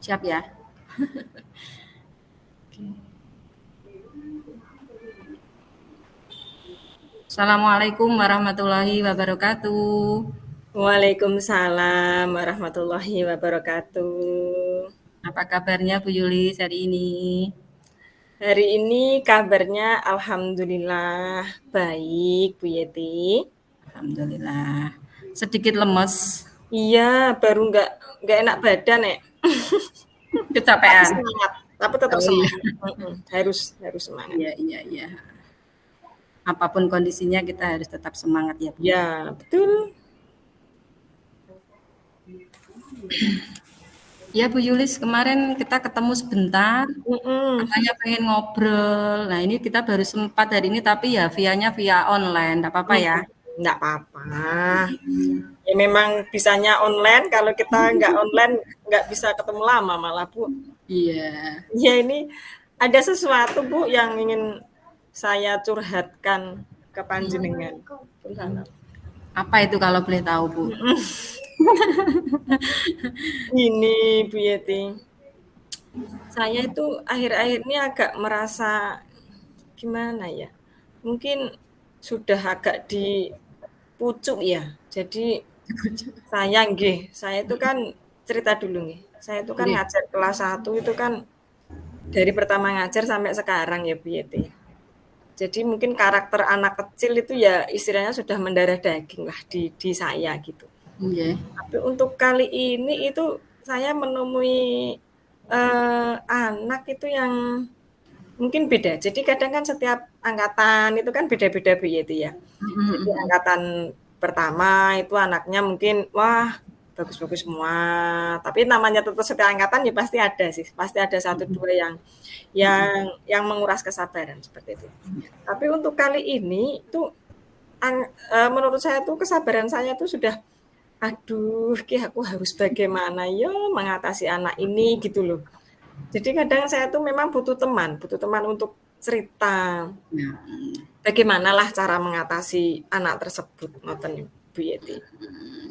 Siap ya? Assalamualaikum warahmatullahi wabarakatuh. Waalaikumsalam warahmatullahi wabarakatuh. Apa kabarnya Bu Yulis hari ini? Hari ini kabarnya alhamdulillah baik, Bu Yeti. Alhamdulillah. Sedikit lemes, Iya, baru nggak enak badan, Nek. Tapi kecapean. semangat, tapi tetap Oh iya, semangat. Harus harus semangat. iya, iya, iya. Apapun kondisinya kita harus tetap semangat ya Bu. Ya, betul. Ya Bu Yulis, kemarin kita ketemu sebentar, Mm-mm. katanya pengen ngobrol. Nah ini kita baru sempat hari ini, tapi ya via online, tidak apa-apa ya? Nggak apa-apa. Ya memang bisanya online, kalau kita nggak online nggak bisa ketemu lama malah, Bu. Iya. Ya ini ada sesuatu Bu yang ingin saya curhatkan ke panjenengan. Apa itu kalau boleh tahu Bu? Ini Bu Yeti, saya itu akhir-akhir ini agak merasa gimana ya? Mungkin sudah agak dipucuk ya. Jadi saya itu kan cerita dulu nih. Saya itu kan Nggih. ngajar kelas 1 itu kan dari pertama ngajar sampai sekarang ya Bu Yeti. Jadi mungkin karakter anak kecil itu ya istilahnya sudah mendarah daging lah di saya gitu. Nggih. Tapi untuk kali ini itu saya menemui anak itu yang mungkin beda. Jadi kadang kan setiap angkatan itu kan beda-beda Bu Yeti ya. Jadi Mhm. angkatan pertama itu anaknya mungkin wah bagus-bagus semua. Tapi namanya tetap setiap angkatan ya pasti ada sih. Pasti ada satu dua yang menguras kesabaran seperti itu. Tapi untuk kali ini tuh menurut saya tuh kesabaran saya tuh sudah aduh, aku harus bagaimana ya mengatasi anak ini gitu loh. Jadi kadang saya tuh memang butuh teman untuk cerita. Nah, Bagaimanalah cara mengatasi anak tersebut, ngoten Bu Yeti.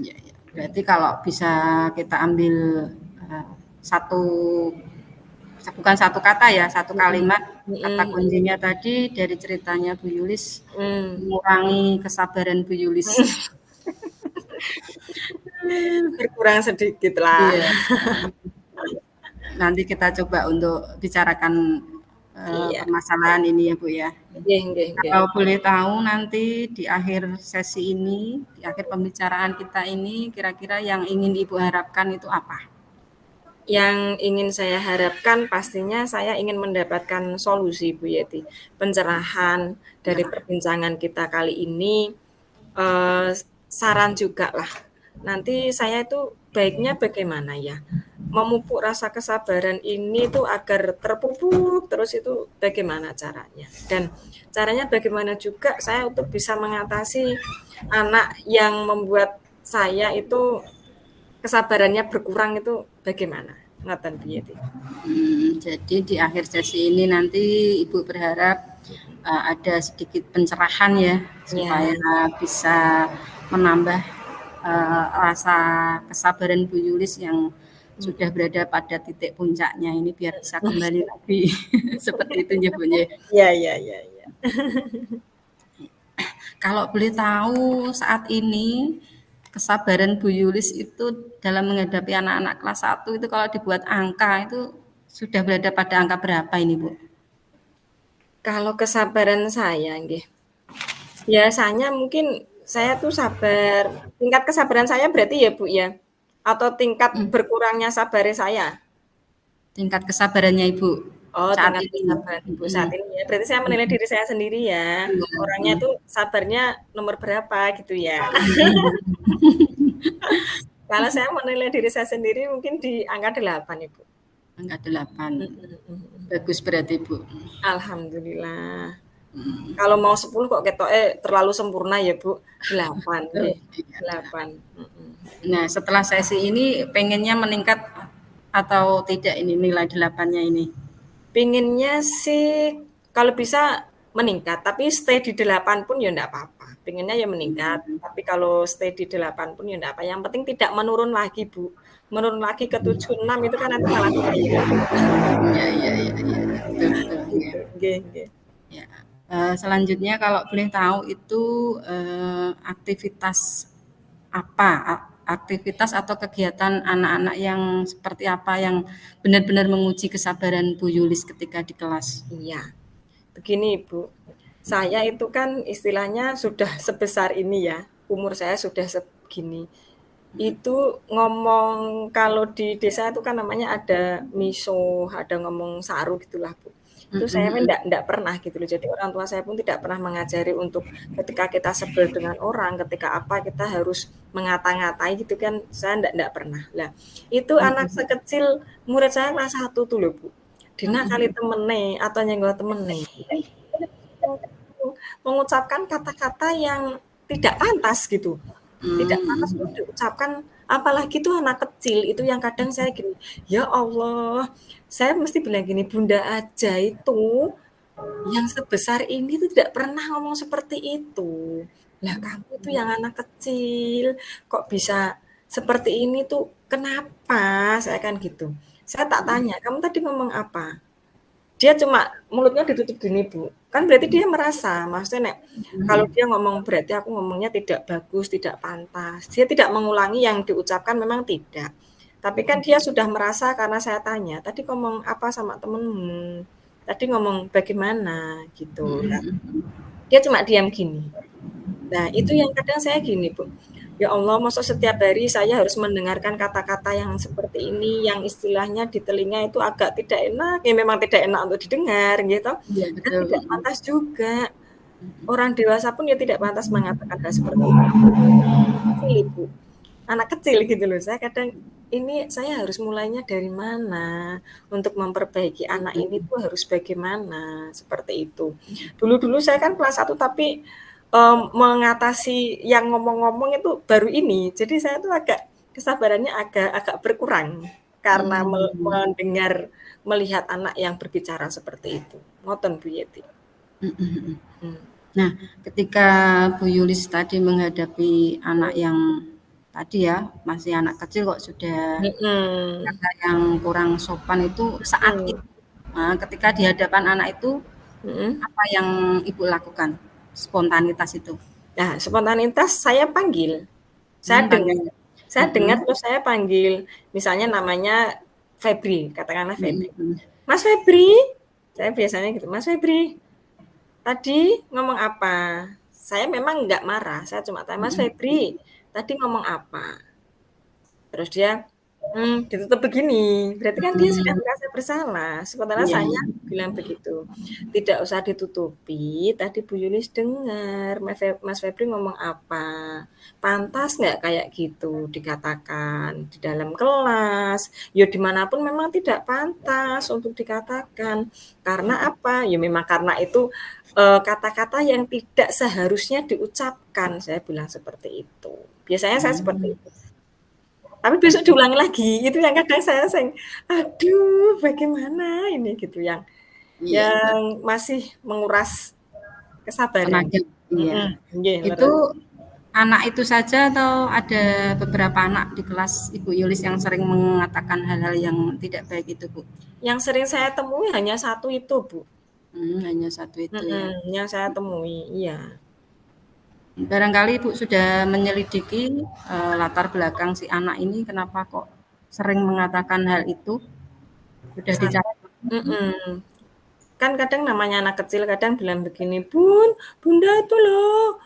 ya, ya. Berarti kalau bisa kita ambil uh, satu, bukan satu kata ya, satu Mhm, kalimat, kata mhm, kuncinya tadi dari ceritanya Bu Yulis, mhm. mengurangi kesabaran Bu Yulis. Berkurang sedikit lah. Iya. Nanti kita coba untuk bicarakan Iya, permasalahan ini ya Bu ya. nggih nggih nggih. Kalau boleh tahu nanti di akhir sesi ini, di akhir pembicaraan kita ini, kira-kira yang ingin Ibu harapkan itu apa? Yang ingin saya harapkan pastinya saya ingin mendapatkan solusi Bu Yeti, pencerahan dari Ya. perbincangan kita kali ini, eee, saran jugalah. Nanti saya itu baiknya bagaimana ya, memupuk rasa kesabaran ini tuh agar terpupuk terus itu bagaimana caranya? Dan caranya bagaimana juga saya untuk bisa mengatasi anak yang membuat saya itu kesabarannya berkurang itu bagaimana? Ngoten piye ti? Jadi di akhir sesi ini nanti Ibu berharap ada sedikit pencerahan ya, Ya, supaya bisa menambah rasa kesabaran Bu Yulis yang sudah berada pada titik puncaknya ini biar bisa kembali lagi seperti itu ya Bu. ya ya ya ya. Kalau boleh tahu saat ini kesabaran Bu Yulis itu dalam menghadapi anak-anak kelas 1 itu kalau dibuat angka itu sudah berada pada angka berapa ini Bu? Kalau kesabaran saya nggih, biasanya mungkin saya tuh sabar tingkat kesabaran saya berarti ya, Bu, ya? Atau tingkat Mhm. berkurangnya sabarnya saya? Tingkat kesabarannya Ibu Oh, saat tingkat ini? kesabaran Ibu saat Mhm, ini ya, berarti saya menilai mhm. diri saya sendiri ya, Iya, orangnya mhm. tuh sabarnya nomor berapa gitu ya. Kalau saya menilai diri saya sendiri mungkin di angka 8, Ibu. Angka 8. Mhm mhm. Bagus berarti Bu. Alhamdulillah. Mhm. Kalau mau 10 kok ketoknya terlalu sempurna ya, Bu, 8 Oh, nggih, iya. 8, mhm. Nah, setelah sesi ini pengennya meningkat atau tidak ini nilai 8-nya ini? Pinginnya sih kalau bisa meningkat, tapi stay di 8 pun ya ndak apa-apa. Pengennya ya meningkat, Mhm. tapi kalau stay di 8 pun ya ndak apa, yang penting tidak menurun lagi, Bu. menurun lagi ke 7, 6 itu kan nanti malah bahaya. Iya iya iya iya, betul betul, Gitu, nggih. nggih nggih. Ya, selanjutnya kalau boleh tahu itu, aktivitas apa, aktivitas atau kegiatan anak-anak yang seperti apa yang benar-benar menguji kesabaran Bu Yulis ketika di kelas? Iya, begini Ibu, saya itu kan istilahnya sudah sebesar ini ya, umur saya sudah segini. Itu ngomong kalau di desa itu kan namanya ada miso, ada ngomong saru gitulah, Bu. Itu Mhm saya kan mhm. ndak pernah gitu loh. Jadi orang tua saya pun tidak pernah mengajari untuk ketika kita sebel dengan orang, ketika apa kita harus mengata-ngatai gitu kan, saya ndak pernah. Lah, itu anak Mhm sekecil murid saya kelas 1 tuh loh, Bu. Dinakali mhm. temene atau nyenggol temene. Mengucapkan kata-kata yang tidak pantas gitu. Tidak pantas untuk Mmm, diucapkan, apalagi tuh anak kecil, itu yang kadang saya gini, "Ya Allah," saya mesti bilang gini, "Bunda aja itu yang sebesar ini tuh tidak pernah ngomong seperti itu. Lah kamu tuh yang anak kecil, kok bisa seperti ini tuh kenapa?" Saya kan gitu. Saya tak mhm tanya, "Kamu tadi ngomong apa?" Dia cuma mulutnya ditutup gini, Bu. Kan berarti dia merasa, maksudnya kalau mhm. dia ngomong berarti aku ngomongnya tidak bagus, tidak pantas. Dia tidak mengulangi yang diucapkan memang tidak. Tapi kan dia sudah merasa karena saya tanya, "Tadi ngomong apa sama temenmu? Tadi ngomong bagaimana?" Gitu. Mhm Nah, mhm. dia cuma diam gini. Nah, itu yang kadang saya gini, Bu, ya Allah, masa setiap hari saya harus mendengarkan kata-kata yang seperti ini, yang istilahnya di telinga itu agak tidak enak, ya memang tidak enak untuk didengar gitu, Iya dan betul, tidak mhm. pantas juga. Mhm. Orang dewasa pun ya tidak pantas mengatakan hal seperti itu. Kecil, Ibu, anak kecil gitu loh. Saya kadang, ini saya harus mulainya dari mana? Untuk memperbaiki anak ini tuh harus bagaimana? Seperti itu. Dulu-dulu saya kan kelas 1 tapi, mengatasi yang ngomong-ngomong itu baru ini. Jadi saya tuh agak kesabarannya agak agak berkurang karena Mmm, mendengar, melihat anak yang berbicara seperti itu. Ngoten Bu Yeti. mhm mhm. Mmm. Nah, ketika Bu Yulis tadi menghadapi anak yang tadi ya, masih anak kecil kok sudah Mhm, kata yang kurang sopan itu saat mhm, itu, ketika di hadapan anak itu, mhm. apa yang Ibu lakukan? Spontanitas itu? Nah, spontanitas saya panggil, saya dengar Panggil saya dengar mhm, terus saya panggil, misalnya namanya Febri, katakanlah mhm Febri. mhm. "Mas Febri," saya biasanya gitu, "Mas Febri, tadi ngomong apa?" Saya memang nggak marah, saya cuma tanya, "Mas Mhm Febri, tadi ngomong apa?" Terus dia, ditutup begini, berarti kan dia sudah mhm. merasa bersalah, sementara Iya saya iya. bilang begitu, "Tidak usah ditutupi, tadi Bu Yulis dengar Mas Febri ngomong apa, pantas nggak kayak gitu dikatakan di dalam kelas, ya dimanapun memang tidak pantas untuk dikatakan. Karena apa? Ya memang karena itu, kata-kata yang tidak seharusnya diucapkan," saya bilang seperti itu. Biasanya saya seperti Mmm, itu. Tapi besok oke. diulangi lagi, itu yang kadang saya "Aduh bagaimana ini?" Gitu, Iya, yang masih menguras kesabaran. tenaga, iya. Nggih, Itu leres. anak itu saja atau ada beberapa anak di kelas Ibu Yulis yang sering mengatakan hal-hal yang tidak baik itu, Bu? Yang sering saya temui hanya satu itu, Bu, Hanya satu itu ya. yang saya temui, iya. Barangkali Ibu sudah menyelidiki, latar belakang si anak ini kenapa kok sering mengatakan hal itu? Sudah Sa dicari? mhm. Kan kadang namanya anak kecil kadang bilang begini, "Bun, Bunda itu loh,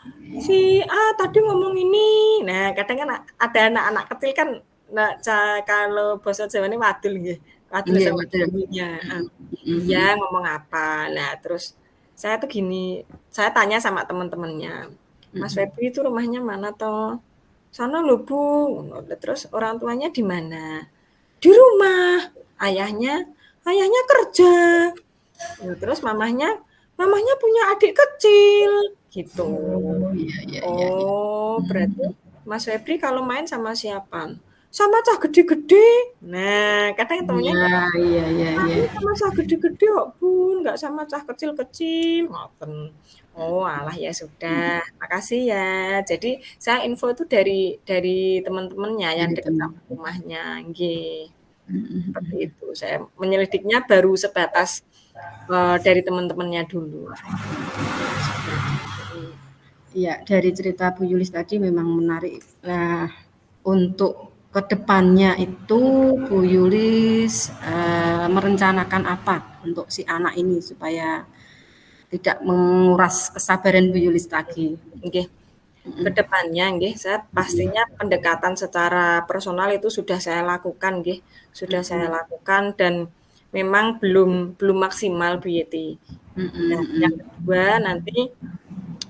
si A tadi ngomong ini." Nah, kadang kan ada anak-anak kecil kan, nah, kalau basa Jawane wadul nggih, wadul Iya sama betul. gurunya, heeh. Mhm "Iya, mhm. ngomong apa?" Nah, terus saya tuh gini, saya tanya sama teman-temannya, "Mas Mhm. Febri itu rumahnya mana toh?" "Sana lho Bu." Lah terus orang tuanya di mana? "Di rumah." "Ayahnya?" "Ayahnya kerja." Nah, terus mamahnya punya adik kecil, gitu. Oh, iya iya iya iya. Oh, berarti Mhm. Mas Febri kalau main sama siapa? sama cah gede-gede. Nah, kadang ketemunya Iya, iya, aku iya. sama cah gede-gede kok Bun, nggak sama cah kecil-kecil, ngoten. Oh alah ya sudah, makasih ya. Jadi saya info itu dari teman-temannya yang Dari dekat teman. sama rumahnya, nggih. Seperti Mhm. itu. Saya menyelidiknya baru sebatas, dari teman-temannya dulu. Mhm. Iya, dari cerita Bu Yulis tadi memang menarik. Nah, untuk kedepannya itu Bu Yulis merencanakan apa untuk si anak ini supaya tidak menguras kesabaran Bu Yulis lagi? Nggih. Ke Mhm. depannya nggih, saya pastinya pendekatan secara personal itu sudah saya lakukan nggih, sudah saya Mhm. lakukan dan memang belum belum maksimal Bu Yeti. Mhm, Nah, yang mhm. kedua nanti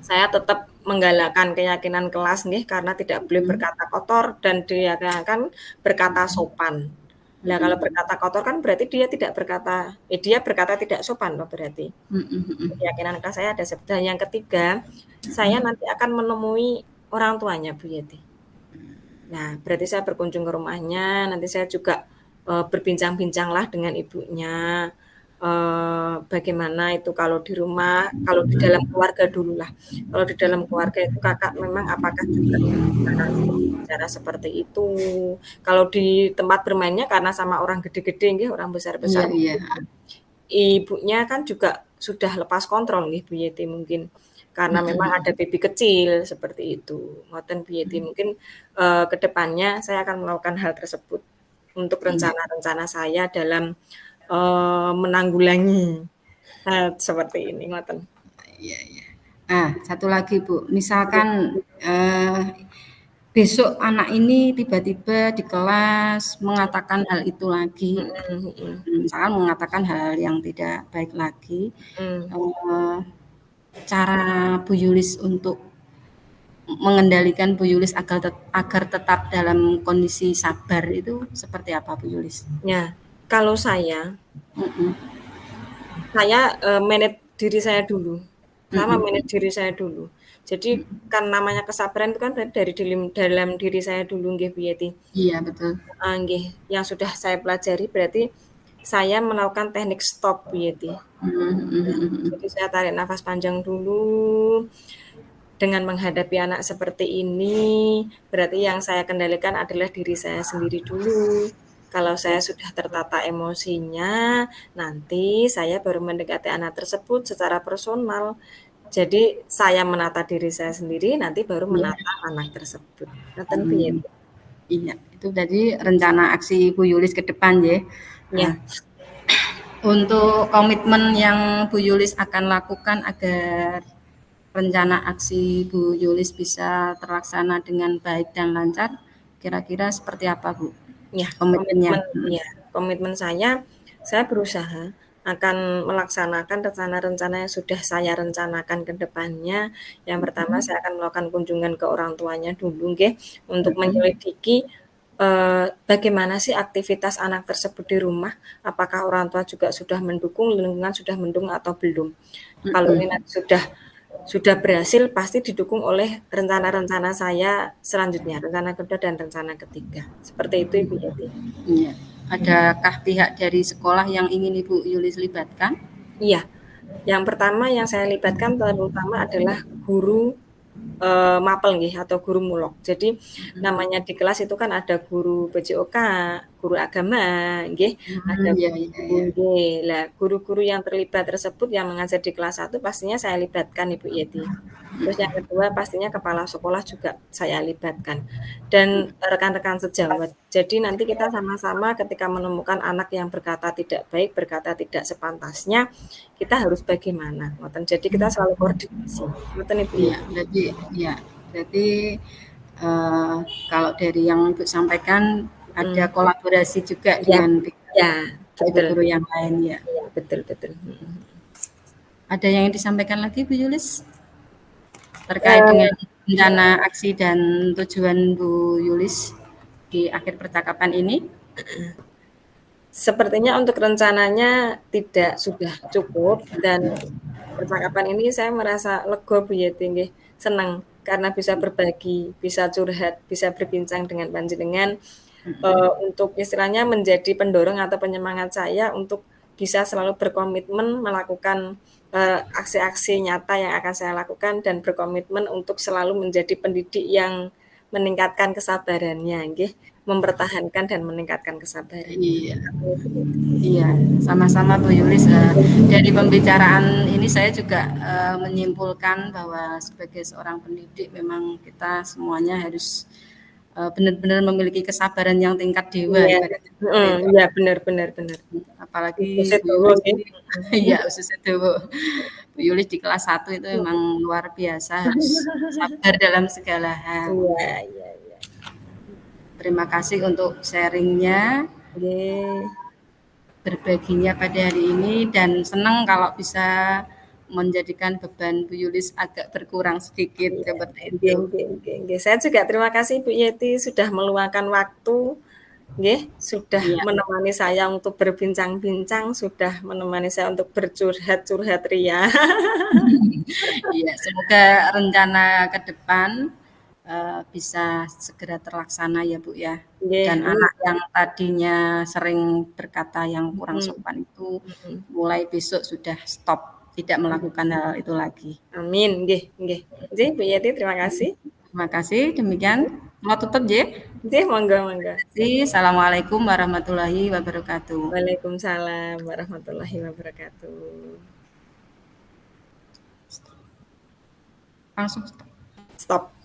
saya tetap menggalakkan keyakinan kelas nggih, karena tidak boleh Mhm. berkata kotor dan diusahakan berkata sopan. Lah kalau Mhm. berkata kotor kan berarti dia tidak berkata dia berkata tidak sopan loh berarti. Mhm, mhm. Keyakinan kelas saya ada dan yang ketiga, saya nanti akan menemui orang tuanya Bu Yeti. Nah, berarti saya berkunjung ke rumahnya, nanti saya juga, berbincang-bincanglah dengan ibunya, bagaimana itu kalau di rumah, kalau di dalam keluarga dululah. Kalau di dalam keluarga itu Kakak memang apakah juga cara seperti itu? Kalau di tempat bermainnya karena sama orang gede-gede nggih, orang Iya, besar-besar, iya. ibunya kan juga sudah lepas kontrol nih Bu Yeti mungkin, karena memang ada Mhm. baby kecil seperti itu, ngoten Bu Yeti. Mungkin, ke depannya saya akan melakukan hal tersebut untuk Iya, rencana-rencana saya dalam, menanggulangi hal seperti ini, ngoten. iya, iya. Ah, satu lagi Bu, misalkan besok anak ini tiba-tiba di kelas mengatakan hal itu lagi, Mhm, mhm, misalkan mengatakan hal yang tidak baik lagi, mhm. eee, cara Bu Yulis untuk mengendalikan Bu Yulis agar tetap dalam kondisi sabar itu seperti apa Bu Yulis? Ya, kalau Mhm, manage diri saya dulu, sama mhm, manage diri saya dulu. Jadi kan namanya kesabaran itu kan berarti dari dalam diri saya dulu nggih Bu Yeti. iya betul. Nggih, yang sudah saya pelajari berarti saya melakukan teknik stop Bu Yeti. Mhm, Nah, mhm, mhm. jadi saya tarik nafas panjang dulu, dengan menghadapi anak seperti ini, berarti yang saya kendalikan adalah diri saya sendiri dulu. Kalau saya sudah tertata emosinya, nanti saya baru mendekati anak tersebut secara personal. Jadi saya menata diri saya sendiri, nanti baru Iya, menata anak tersebut. Ngoten Bu mhm, Yeti. iya. Itu tadi rencana aksi Bu Yulis ke depan ya. Nah, Ya, untuk komitmen yang Bu Yulis akan lakukan agar rencana aksi Bu Yulis bisa terlaksana dengan baik dan lancar, kira-kira seperti apa Bu ya, komitmennya? ya, komitmen saya berusaha akan melaksanakan rencana-rencana yang sudah saya rencanakan ke depannya. Yang pertama Mhm, saya akan melakukan kunjungan ke orang tuanya dulu nggih, untuk mhm, menyelidiki, bagaimana sih aktivitas anak tersebut di rumah, apakah orang tua juga sudah mendukung, lingkungan sudah mendukung atau belum. Kalau ini mhm. nanti sudah berhasil, pasti didukung oleh rencana-rencana saya selanjutnya, rencana kedua dan rencana ketiga. Seperti itu Ibu Yeti. Iya. Adakah pihak dari sekolah yang ingin Ibu Yulis libatkan? Iya, yang pertama yang saya libatkan terutama adalah guru, mapel nggih atau guru mulok. Jadi namanya di kelas itu kan ada guru PJOK, guru agama nggih, ada Iya, iya, guru iya. nggih. Lah guru-guru yang terlibat tersebut yang mengajar di kelas 1 pastinya saya libatkan Ibu Yeti. Terus yang kedua pastinya kepala sekolah juga saya libatkan, dan rekan-rekan sejawat. Jadi nanti kita sama-sama ketika menemukan anak yang berkata tidak baik, berkata tidak sepantasnya, kita harus bagaimana, ngoten. Jadi kita selalu koordinasi, ngoten Ibu Iya, Yeti. berarti eh, kalau dari yang Ibu sampaikan ada Mhm, kolaborasi juga iya, dengan iya, betul, guru-guru yang lain ya. iya, betul betul, mhm. Ada yang disampaikan lagi Bu Yulis terkait dengan Eee, rencana aksi dan tujuan Bu Yulis di akhir percakapan ini? sepertinya untuk rencananya tidak sudah cukup dan percakapan ini saya merasa lega Bu Yeti nggih, senang karena bisa berbagi, bisa curhat, bisa berbincang dengan panjenengan. untuk istilahnya menjadi pendorong atau penyemangat saya untuk bisa selalu berkomitmen melakukan, aksi-aksi nyata yang akan saya lakukan dan berkomitmen untuk selalu menjadi pendidik yang meningkatkan kesabarannya nggih, mempertahankan dan meningkatkan kesabarannya. Iya. Iya, sama-sama Bu Yulis. Dari pembicaraan ini saya juga menyimpulkan bahwa sebagai seorang pendidik memang kita semuanya harus benar-benar memiliki kesabaran yang tingkat dewa Iya, ibaratnya seperti itu. iya bener bener bener. Ibu Apalagi Bu sedowo Yulis nggih. ini iya khususnya Dewo. Bu Yulis di kelas 1 itu memang luar biasa harus sabar dalam segala hal. Iya iya iya. Terima kasih untuk sharing-nya, Nggih. berbaginya pada hari ini dan senang kalau bisa menjadikan beban Bu Yulis agak berkurang sedikit Iya, seperti nggih itu. nggih nggih nggih. Saya juga terima kasih Bu Yeti sudah meluangkan waktu, nggih, sudah Iya, menemani saya untuk berbincang-bincang, sudah menemani saya untuk bercurhat-curhat ria. iya, semoga rencana ke depan bisa segera terlaksana ya Bu ya. Nggih, Dan amin. anak yang tadinya sering berkata yang kurang Mhm sopan itu mhm. mulai besok sudah stop, tidak melakukan hal itu lagi. Amin, nggih nggih. Nggih, Bu Yeti terima kasih. Terima kasih, demikian. Mau tutup, J? Nggih, monggo monggo. Assalamualaikum warahmatullahi wabarakatuh. Waalaikumsalam warahmatullahi wabarakatuh. Langsung stop. Stop.